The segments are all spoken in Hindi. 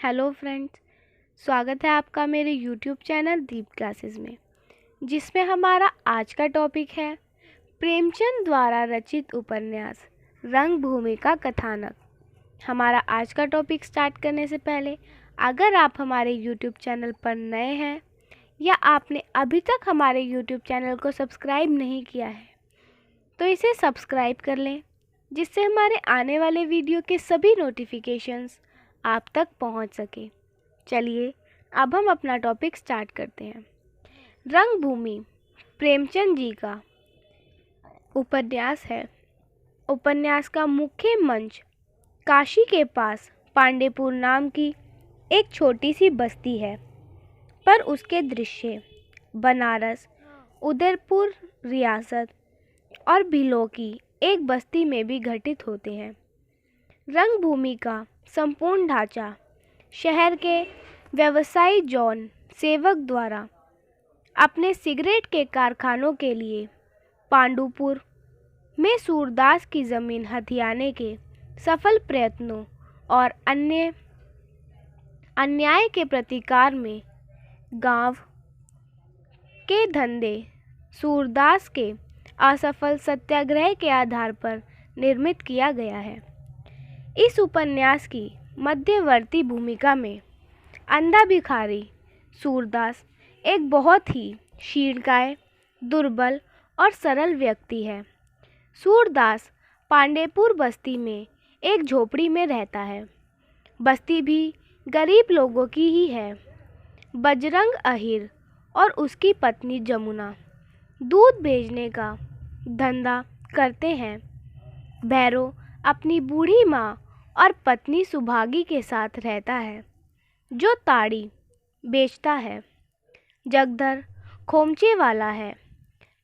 हेलो फ्रेंड्स, स्वागत है आपका मेरे यूट्यूब चैनल दीप क्लासेस में, जिसमें हमारा आज का टॉपिक है प्रेमचंद द्वारा रचित उपन्यास रंगभूमि का कथानक। हमारा आज का टॉपिक स्टार्ट करने से पहले अगर आप हमारे यूट्यूब चैनल पर नए हैं या आपने अभी तक हमारे यूट्यूब चैनल को सब्सक्राइब नहीं किया है तो इसे सब्सक्राइब कर लें, जिससे हमारे आने वाले वीडियो के सभी नोटिफिकेशंस आप तक पहुंच सके। चलिए अब हम अपना टॉपिक स्टार्ट करते हैं। रंगभूमि प्रेमचंद जी का उपन्यास है। उपन्यास का मुख्य मंच काशी के पास पांडेपुर नाम की एक छोटी सी बस्ती है, पर उसके दृश्य बनारस, उदयपुर रियासत और भिलो की एक बस्ती में भी घटित होते हैं। रंगभूमि का संपूर्ण ढांचा शहर के व्यवसायी जॉन सेवक द्वारा अपने सिगरेट के कारखानों के लिए पांडुपुर में सूरदास की ज़मीन हथियाने के सफल प्रयत्नों और अन्याय के प्रतिकार में गांव के धंधे सूरदास के असफल सत्याग्रह के आधार पर निर्मित किया गया है। इस उपन्यास की मध्यवर्ती भूमिका में अंधा भिखारी सूरदास एक बहुत ही क्षीणकाय, दुर्बल और सरल व्यक्ति है। सूरदास पांडेपुर बस्ती में एक झोपड़ी में रहता है। बस्ती भी गरीब लोगों की ही है। बजरंग अहिर और उसकी पत्नी जमुना दूध बेचने का धंधा करते हैं। भैरव अपनी बूढ़ी माँ और पत्नी सुभागी के साथ रहता है, जो ताड़ी बेचता है। जगधर खोमचे वाला है।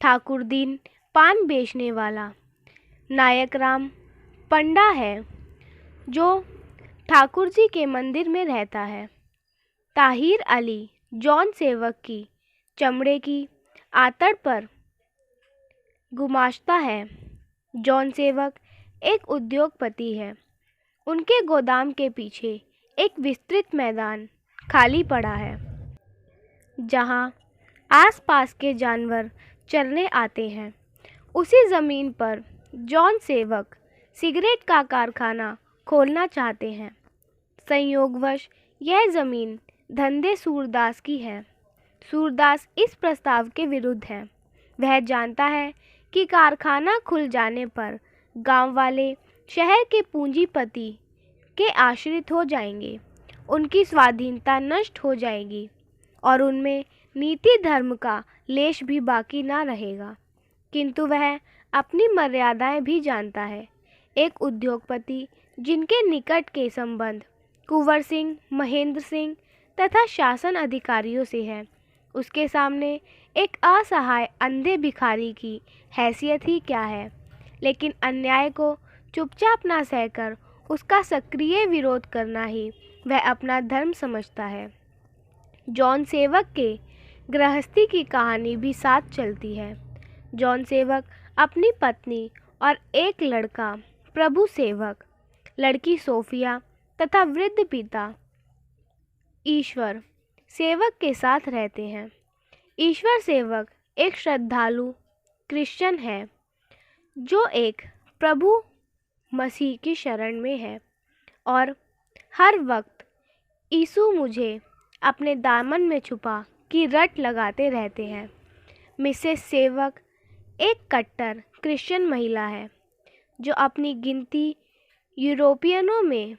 ठाकुरदीन पान बेचने वाला। नायक राम पंडा है, जो ठाकुर जी के मंदिर में रहता है। ताहिर अली जॉन सेवक की चमड़े की आतड़ पर गुमाश्ता है। जॉन सेवक एक उद्योगपति है। उनके गोदाम के पीछे एक विस्तृत मैदान खाली पड़ा है, जहां आसपास के जानवर चरने आते हैं। उसी ज़मीन पर जॉन सेवक सिगरेट का कारखाना खोलना चाहते हैं। संयोगवश यह ज़मीन धंधे सूरदास की है। सूरदास इस प्रस्ताव के विरुद्ध है। वह जानता है कि कारखाना खुल जाने पर गांव वाले शहर के पूंजीपति के आश्रित हो जाएंगे, उनकी स्वाधीनता नष्ट हो जाएगी और उनमें नीति धर्म का लेश भी बाकी ना रहेगा। किंतु वह अपनी मर्यादाएं भी जानता है। एक उद्योगपति जिनके निकट के संबंध कुंवर सिंह, महेंद्र सिंह तथा शासन अधिकारियों से है, उसके सामने एक असहाय अंधे भिखारी की हैसियत ही क्या है। लेकिन अन्याय को चुपचाप ना सहकर उसका सक्रिय विरोध करना ही वह अपना धर्म समझता है। जॉन सेवक के गृहस्थी की कहानी भी साथ चलती है। जॉन सेवक अपनी पत्नी और एक लड़का प्रभु सेवक, लड़की सोफिया तथा वृद्ध पिता ईश्वर सेवक के साथ रहते हैं। ईश्वर सेवक एक श्रद्धालु क्रिश्चियन है, जो एक प्रभु मसीह की शरण में है और हर वक्त यीशु मुझे अपने दामन में छुपा की रट लगाते रहते हैं। मिसेस सेवक एक कट्टर क्रिश्चियन महिला है, जो अपनी गिनती यूरोपियनों में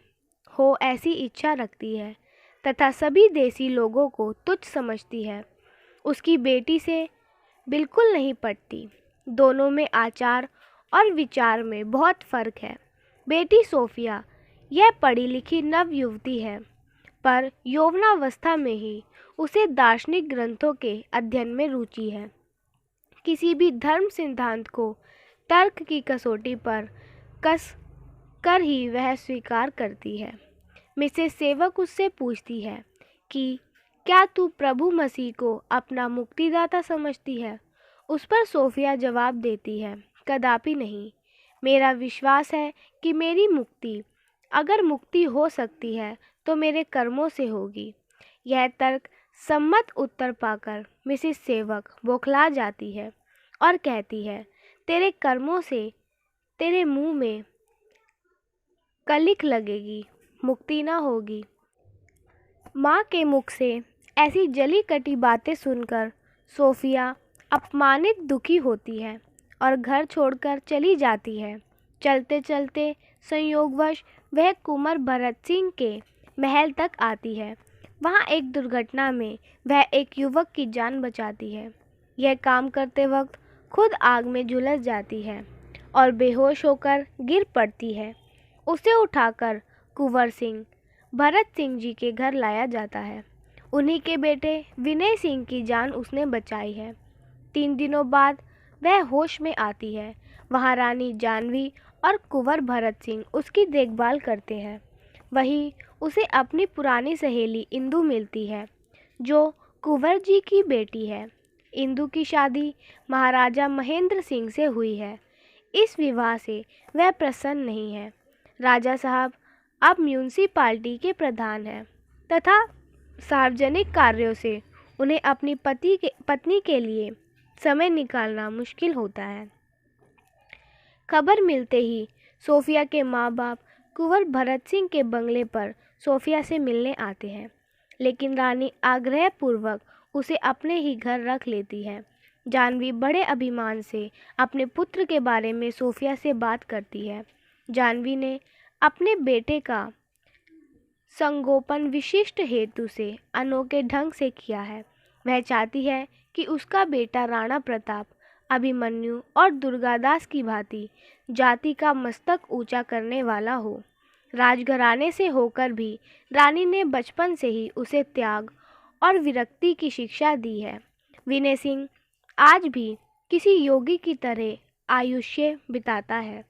हो ऐसी इच्छा रखती है तथा सभी देसी लोगों को तुच्छ समझती है। उसकी बेटी से बिल्कुल नहीं पटती। दोनों में आचार और विचार में बहुत फ़र्क है। बेटी सोफिया यह पढ़ी लिखी नव युवती है, पर यौवनावस्था में ही उसे दार्शनिक ग्रंथों के अध्ययन में रुचि है। किसी भी धर्म सिद्धांत को तर्क की कसौटी पर कस कर ही वह स्वीकार करती है। मिसेस सेवक उससे पूछती है कि क्या तू प्रभु मसीह को अपना मुक्तिदाता समझती है? उस पर सोफिया जवाब देती है, कदापि नहीं। मेरा विश्वास है कि मेरी मुक्ति, अगर मुक्ति हो सकती है, तो मेरे कर्मों से होगी। यह तर्क सम्मत उत्तर पाकर मिसिस सेवक बौखला जाती है और कहती है, तेरे कर्मों से तेरे मुंह में कलिक लगेगी, मुक्ति ना होगी। माँ के मुख से ऐसी जली कटी बातें सुनकर सोफिया अपमानित दुखी होती है और घर छोड़कर चली जाती है। चलते चलते संयोगवश वह कुंवर भरत सिंह के महल तक आती है। वहाँ एक दुर्घटना में वह एक युवक की जान बचाती है। यह काम करते वक्त खुद आग में झुलस जाती है और बेहोश होकर गिर पड़ती है। उसे उठाकर कुंवर सिंह भरत सिंह जी के घर लाया जाता है। उन्हीं के बेटे विनय सिंह की जान उसने बचाई है। 3 दिनों बाद वह होश में आती है। वहाँ रानी जानवी और कुंवर भरत सिंह उसकी देखभाल करते हैं। वहीं उसे अपनी पुरानी सहेली इंदु मिलती है, जो कुंवर जी की बेटी है। इंदु की शादी महाराजा महेंद्र सिंह से हुई है। इस विवाह से वह प्रसन्न नहीं है। राजा साहब अब म्यूनिसिपालिटी के प्रधान हैं तथा सार्वजनिक कार्यों से उन्हें अपनी पत्नी के लिए समय निकालना मुश्किल होता है। खबर मिलते ही सोफिया के माँ बाप कुंवर भरत सिंह के बंगले पर सोफिया से मिलने आते हैं, लेकिन रानी आग्रहपूर्वक उसे अपने ही घर रख लेती है। जानवी बड़े अभिमान से अपने पुत्र के बारे में सोफिया से बात करती है। जानवी ने अपने बेटे का संगोपन विशिष्ट हेतु से अनोखे ढंग से किया है। वह चाहती है कि उसका बेटा राणा प्रताप अभिमन्यु और दुर्गादास की भांति जाति का मस्तक ऊंचा करने वाला हो। राजघराने से होकर भी रानी ने बचपन से ही उसे त्याग और विरक्ति की शिक्षा दी है। विनय सिंह आज भी किसी योगी की तरह आयुष्य बिताता है।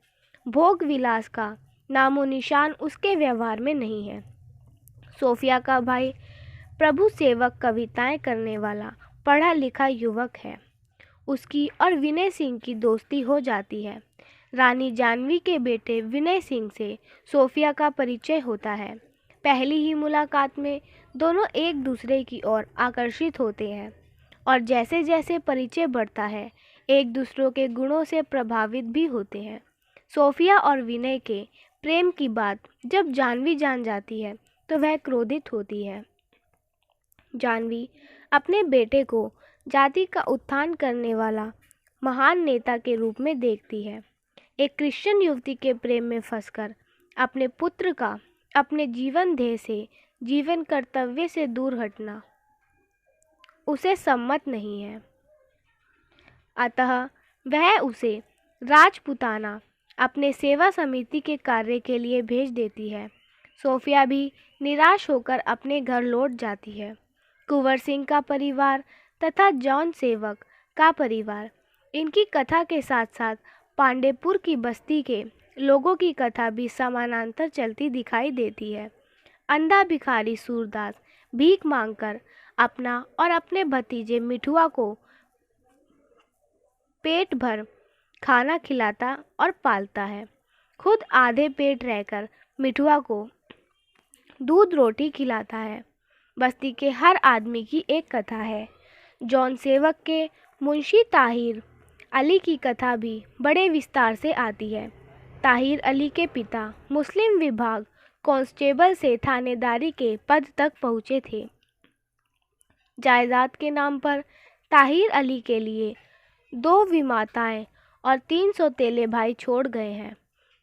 भोग विलास का नामो निशान उसके व्यवहार में नहीं है। सोफिया का भाई प्रभु सेवक कविताएं करने वाला पढ़ा लिखा युवक है। उसकी और विनय सिंह की दोस्ती हो जाती है। रानी जानवी के बेटे विनय सिंह से सोफिया का परिचय होता है। पहली ही मुलाकात में दोनों एक दूसरे की ओर आकर्षित होते हैं और जैसे जैसे परिचय बढ़ता है एक दूसरों के गुणों से प्रभावित भी होते हैं। सोफिया और विनय के प्रेम की बात जब जानवी जान जाती है तो वह क्रोधित होती है। जानवी अपने बेटे को जाति का उत्थान करने वाला महान नेता के रूप में देखती है। एक क्रिश्चियन युवती के प्रेम में फंसकर अपने पुत्र का अपने जीवन ध्येय से जीवन कर्तव्य से दूर हटना उसे सम्मत नहीं है। अतः वह उसे राजपुताना अपने सेवा समिति के कार्य के लिए भेज देती है। सोफिया भी निराश होकर अपने घर लौट जाती है। कुंवर सिंह का परिवार तथा जॉन सेवक का परिवार, इनकी कथा के साथ साथ पांडेपुर की बस्ती के लोगों की कथा भी समानांतर चलती दिखाई देती है। अंधा भिखारी सूरदास भीख मांगकर अपना और अपने भतीजे मिठुआ को पेट भर खाना खिलाता और पालता है। खुद आधे पेट रहकर मिठुआ को दूध रोटी खिलाता है। बस्ती के हर आदमी की एक कथा है। जॉन सेवक के मुंशी ताहिर अली की कथा भी बड़े विस्तार से आती है। ताहिर अली के पिता मुस्लिम विभाग कांस्टेबल से थानेदारी के पद तक पहुँचे थे। जायदाद के नाम पर ताहिर अली के लिए 2 विमाताएं और 3 सौतेले भाई छोड़ गए हैं।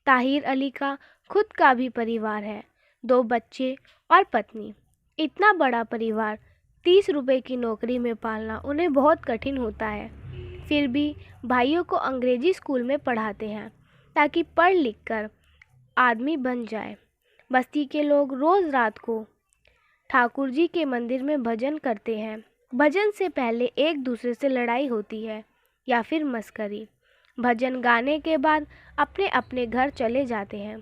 ताहिर अली का खुद का भी परिवार है, 2 बच्चे और पत्नी। इतना बड़ा परिवार 30 रुपए की नौकरी में पालना उन्हें बहुत कठिन होता है। फिर भी भाइयों को अंग्रेजी स्कूल में पढ़ाते हैं ताकि पढ़ लिख कर आदमी बन जाए। बस्ती के लोग रोज़ रात को ठाकुर जी के मंदिर में भजन करते हैं। भजन से पहले एक दूसरे से लड़ाई होती है या फिर मस्करी। भजन गाने के बाद अपने अपने घर चले जाते हैं।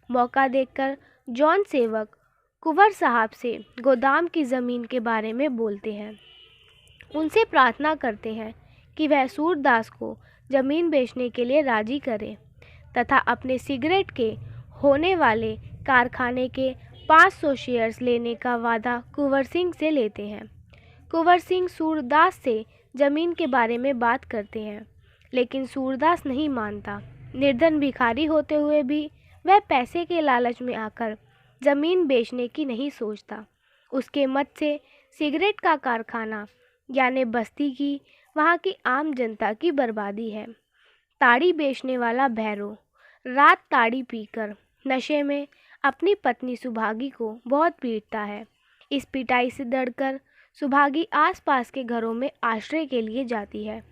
मौका देखकर जॉन सेवक कुंवर साहब से गोदाम की ज़मीन के बारे में बोलते हैं। उनसे प्रार्थना करते हैं कि वह सूरदास को ज़मीन बेचने के लिए राज़ी करे तथा अपने सिगरेट के होने वाले कारखाने के 500 शेयर्स लेने का वादा कुंवर सिंह से लेते हैं। कुंवर सिंह सूरदास से ज़मीन के बारे में बात करते हैं, लेकिन सूरदास नहीं मानता। निर्धन भिखारी होते हुए भी वह पैसे के लालच में आकर ज़मीन बेचने की नहीं सोचता। उसके मत से सिगरेट का कारखाना यानी बस्ती की वहाँ की आम जनता की बर्बादी है। ताड़ी बेचने वाला भैरो रात ताड़ी पीकर नशे में अपनी पत्नी सुभागी को बहुत पीटता है। इस पिटाई से डरकर सुभागी आसपास के घरों में आश्रय के लिए जाती है।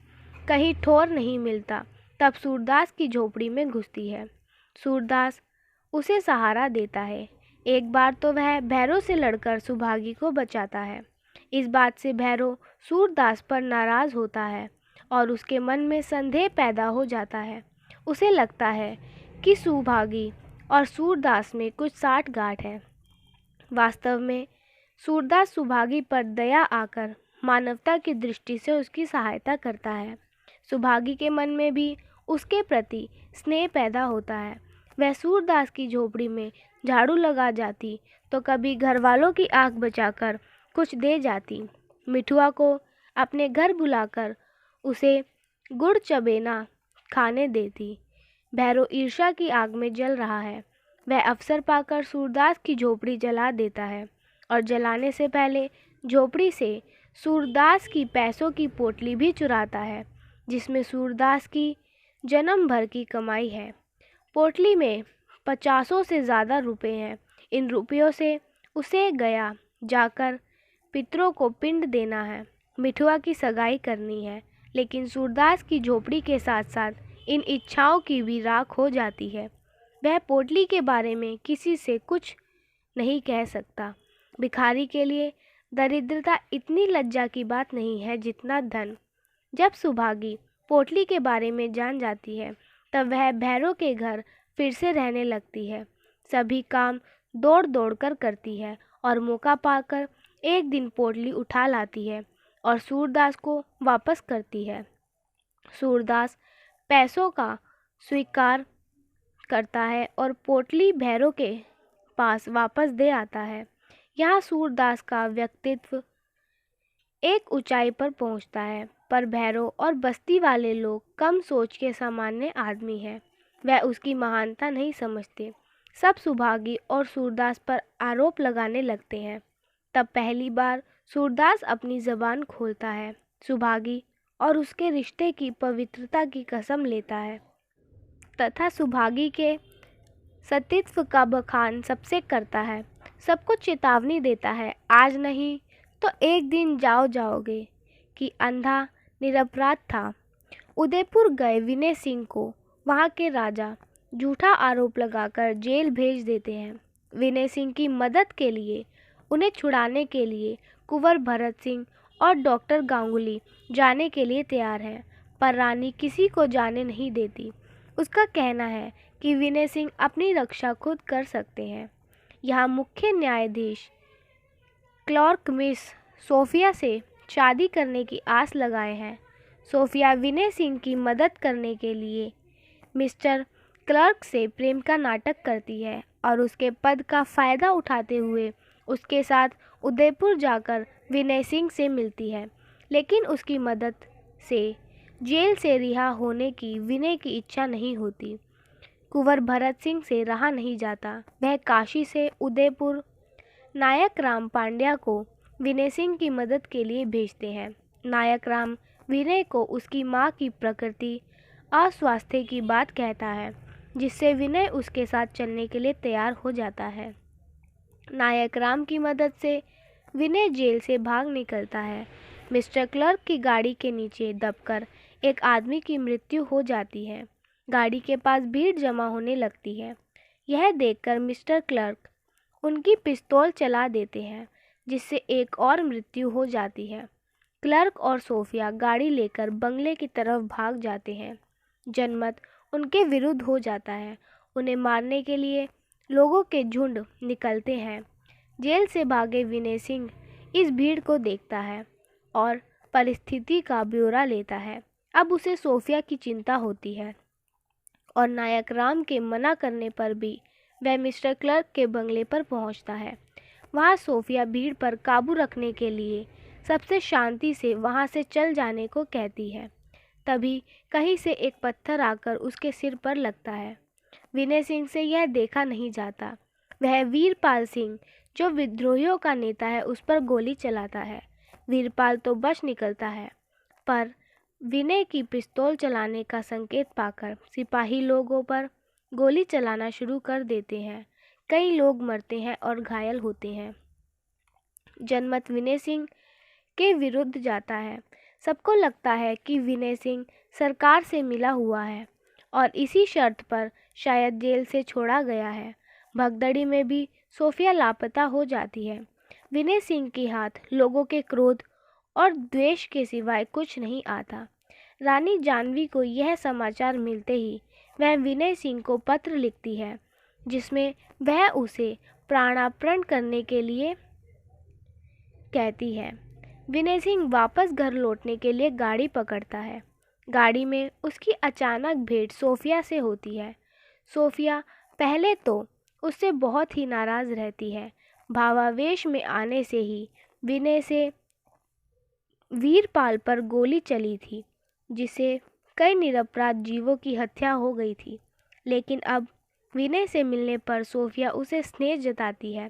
कहीं ठौर नहीं मिलता, तब सूरदास की झोपड़ी में घुसती है। सूरदास उसे सहारा देता है। एक बार तो वह भैरो से लड़कर सुभागी को बचाता है। इस बात से भैरो सूरदास पर नाराज़ होता है और उसके मन में संदेह पैदा हो जाता है। उसे लगता है कि सुभागी और सूरदास में कुछ साठ-गांठ है। वास्तव में सूरदास सुभागी पर दया आकर मानवता की दृष्टि से उसकी सहायता करता है। सुभागी के मन में भी उसके प्रति स्नेह पैदा होता है। वह सूरदास की झोपड़ी में झाड़ू लगा जाती तो कभी घर वालों की आंख बचाकर कुछ दे जाती। मिठुआ को अपने घर बुलाकर उसे गुड़ चबेना खाने देती। भैरो ईर्ष्या की आग में जल रहा है। वह अवसर पाकर सूरदास की झोपड़ी जला देता है और जलाने से पहले झोपड़ी से सूरदास की पैसों की पोटली भी चुराता है, जिसमें सूरदास की जन्म भर की कमाई है। पोटली में 50 से ज़्यादा रुपए हैं। इन रुपयों से उसे गया जाकर पितरों को पिंड देना है, मिठुआ की सगाई करनी है। लेकिन सूरदास की झोपड़ी के साथ साथ इन इच्छाओं की भी राख हो जाती है। वह पोटली के बारे में किसी से कुछ नहीं कह सकता। भिखारी के लिए दरिद्रता इतनी लज्जा की बात नहीं है जितना धन। जब सुभागी पोटली के बारे में जान जाती है, तब वह भैरो के घर फिर से रहने लगती है। सभी काम दौड़ दौड़ कर करती है और मौका पाकर एक दिन पोटली उठा लाती है और सूरदास को वापस करती है। सूरदास पैसों का स्वीकार करता है और पोटली भैरो के पास वापस दे आता है। यहाँ सूरदास का व्यक्तित्व एक ऊंचाई पर पहुँचता है, पर भैरो और बस्ती वाले लोग कम सोच के सामान्य आदमी हैं। वह उसकी महानता नहीं समझते। सब सुभागी और सूरदास पर आरोप लगाने लगते हैं। तब पहली बार सूरदास अपनी ज़बान खोलता है। सुभागी और उसके रिश्ते की पवित्रता की कसम लेता है तथा सुभागी के सतीत्व का बखान सबसे करता है। सबको चेतावनी देता है, आज नहीं तो एक दिन जाओगे कि अंधा निरपराध था। उदयपुर गए विनय सिंह को वहाँ के राजा झूठा आरोप लगाकर जेल भेज देते हैं। विनय सिंह की मदद के लिए, उन्हें छुड़ाने के लिए कुंवर भरत सिंह और डॉक्टर गांगुली जाने के लिए तैयार हैं, पर रानी किसी को जाने नहीं देती। उसका कहना है कि विनय सिंह अपनी रक्षा खुद कर सकते हैं। यहाँ मुख्य न्यायाधीश क्लर्क मिस सोफिया से शादी करने की आस लगाए हैं। सोफिया विनय सिंह की मदद करने के लिए मिस्टर क्लर्क से प्रेम का नाटक करती है और उसके पद का फ़ायदा उठाते हुए उसके साथ उदयपुर जाकर विनय सिंह से मिलती है। लेकिन उसकी मदद से जेल से रिहा होने की विनय की इच्छा नहीं होती। कुंवर भरत सिंह से रहा नहीं जाता। वह काशी से उदयपुर नायक राम पांड्या को विनय सिंह की मदद के लिए भेजते हैं। नायक राम विनय को उसकी मां की प्रकृति अस्वास्थ्य की बात कहता है, जिससे विनय उसके साथ चलने के लिए तैयार हो जाता है। नायक राम की मदद से विनय जेल से भाग निकलता है। मिस्टर क्लर्क की गाड़ी के नीचे दबकर एक आदमी की मृत्यु हो जाती है। गाड़ी के पास भीड़ जमा होने लगती है। यह देखकर मिस्टर क्लर्क उनकी पिस्तौल चला देते हैं, जिससे एक और मृत्यु हो जाती है। क्लर्क और सोफिया गाड़ी लेकर बंगले की तरफ भाग जाते हैं। जनमत उनके विरुद्ध हो जाता है। उन्हें मारने के लिए लोगों के झुंड निकलते हैं। जेल से भागे विनय सिंह इस भीड़ को देखता है और परिस्थिति का ब्यौरा लेता है। अब उसे सोफिया की चिंता होती है और नायक राम के मना करने पर भी वह मिस्टर क्लर्क के बंगले पर पहुंचता है। वहां सोफिया भीड़ पर काबू रखने के लिए सबसे शांति से वहां से चल जाने को कहती है। तभी कहीं से एक पत्थर आकर उसके सिर पर लगता है। विनय सिंह से यह देखा नहीं जाता। वह वीरपाल सिंह, जो विद्रोहियों का नेता है, उस पर गोली चलाता है। वीरपाल तो बच निकलता है, पर विनय की पिस्तौल चलाने का संकेत पाकर सिपाही लोगों पर गोली चलाना शुरू कर देते हैं। कई लोग मरते हैं और घायल होते हैं। जनमत विनय सिंह के विरुद्ध जाता है। सबको लगता है कि विनय सिंह सरकार से मिला हुआ है और इसी शर्त पर शायद जेल से छोड़ा गया है। भगदड़ी में भी सोफिया लापता हो जाती है। विनय सिंह के हाथ लोगों के क्रोध और द्वेष के सिवाय कुछ नहीं आता। रानी जानवी को यह समाचार मिलते ही वह विनय सिंह को पत्र लिखती है, जिसमें वह उसे प्राणार्पण करने के लिए कहती है। विनय सिंह वापस घर लौटने के लिए गाड़ी पकड़ता है। गाड़ी में उसकी अचानक भेंट सोफिया से होती है। सोफिया पहले तो उससे बहुत ही नाराज़ रहती है। भावावेश में आने से ही विनय से वीरपाल पर गोली चली थी, जिससे कई निरपराध जीवों की हत्या हो गई थी। लेकिन अब विनय से मिलने पर सोफिया उसे स्नेह जताती है।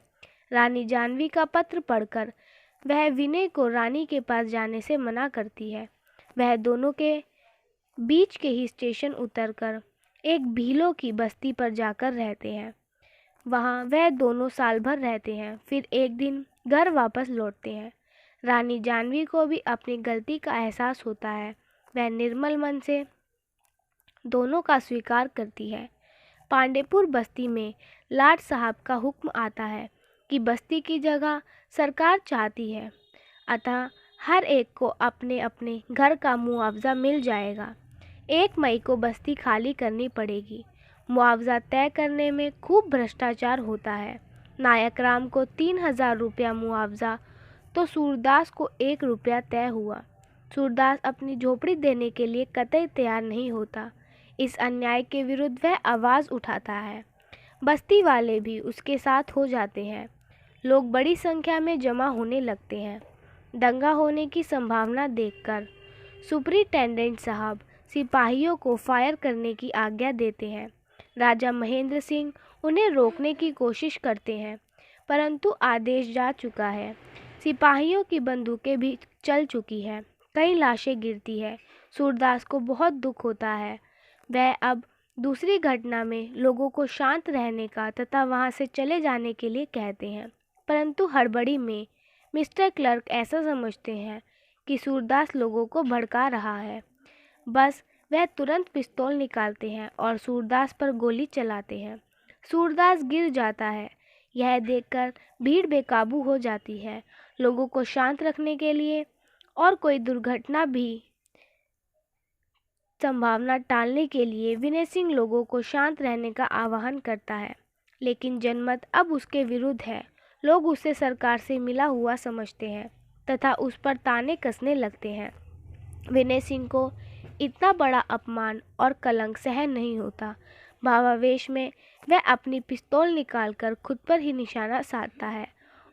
रानी जानवी का पत्र पढ़कर वह विनय को रानी के पास जाने से मना करती है। वह दोनों के बीच के ही स्टेशन उतरकर एक भीलों की बस्ती पर जाकर रहते हैं। वहाँ वह दोनों साल भर रहते हैं, फिर एक दिन घर वापस लौटते हैं। रानी जानवी को भी अपनी गलती का एहसास होता है। वह निर्मल मन से दोनों का स्वीकार करती है। पांडेपुर बस्ती में लाट साहब का हुक्म आता है कि बस्ती की जगह सरकार चाहती है, अतः हर एक को अपने अपने घर का मुआवजा मिल जाएगा। 1 मई को बस्ती खाली करनी पड़ेगी। मुआवजा तय करने में खूब भ्रष्टाचार होता है। नायक राम को 3000 रुपया मुआवजा तो सूरदास को 1 रुपया तय हुआ। सूरदास अपनी झोपड़ी देने के लिए कतई तैयार नहीं होता। इस अन्याय के विरुद्ध वह आवाज़ उठाता है। बस्ती वाले भी उसके साथ हो जाते हैं। लोग बड़ी संख्या में जमा होने लगते हैं। दंगा होने की संभावना देखकर सुपरिटेंडेंट साहब सिपाहियों को फायर करने की आज्ञा देते हैं। राजा महेंद्र सिंह उन्हें रोकने की कोशिश करते हैं, परंतु आदेश जा चुका है। सिपाहियों की बंदूकें भी चल चुकी हैं। कई लाशें गिरती है। सूरदास को बहुत दुख होता है। वह अब दूसरी घटना में लोगों को शांत रहने का तथा वहां से चले जाने के लिए कहते हैं, परंतु हड़बड़ी में मिस्टर क्लर्क ऐसा समझते हैं कि सूरदास लोगों को भड़का रहा है। बस वह तुरंत पिस्तौल निकालते हैं और सूरदास पर गोली चलाते हैं। सूरदास गिर जाता है। यह देखकर भीड़ बेकाबू हो जाती है। लोगों को शांत रखने के लिए और कोई दुर्घटना भी संभावना टालने के लिए विनय सिंह लोगों को शांत रहने का आह्वान करता है, लेकिन जनमत अब उसके विरुद्ध है। लोग उसे सरकार से मिला हुआ समझते हैं तथा उस पर ताने कसने लगते हैं। विनय सिंह को इतना बड़ा अपमान और कलंक सहन नहीं होता। भावावेश में वह अपनी पिस्तौल निकालकर खुद पर ही निशाना साधता है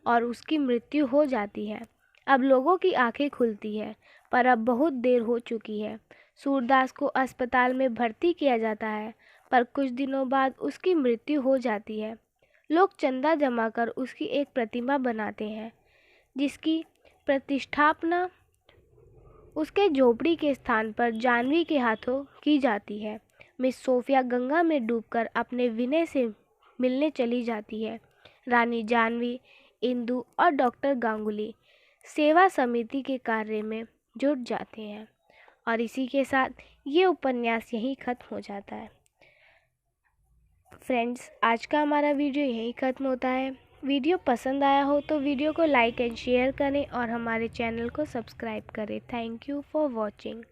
और उसकी मृत्यु हो जाती है। अब लोगों की आंखें खुलती है, पर अब बहुत देर हो चुकी है। सूरदास को अस्पताल में भर्ती किया जाता है, पर कुछ दिनों बाद उसकी मृत्यु हो जाती है। लोग चंदा जमा कर उसकी एक प्रतिमा बनाते हैं, जिसकी प्रतिष्ठापना उसके झोपड़ी के स्थान पर जानवी के हाथों की जाती है। मिस सोफिया गंगा में डूबकर अपने विनय से मिलने चली जाती है। रानी जानवी, इंदु और डॉक्टर गांगुली सेवा समिति के कार्य में जुट जाते हैं और इसी के साथ ये उपन्यास यहीं ख़त्म हो जाता है। फ्रेंड्स, आज का हमारा वीडियो यहीं ख़त्म होता है। वीडियो पसंद आया हो तो वीडियो को लाइक एंड शेयर करें और हमारे चैनल को सब्सक्राइब करें। Thank you for watching.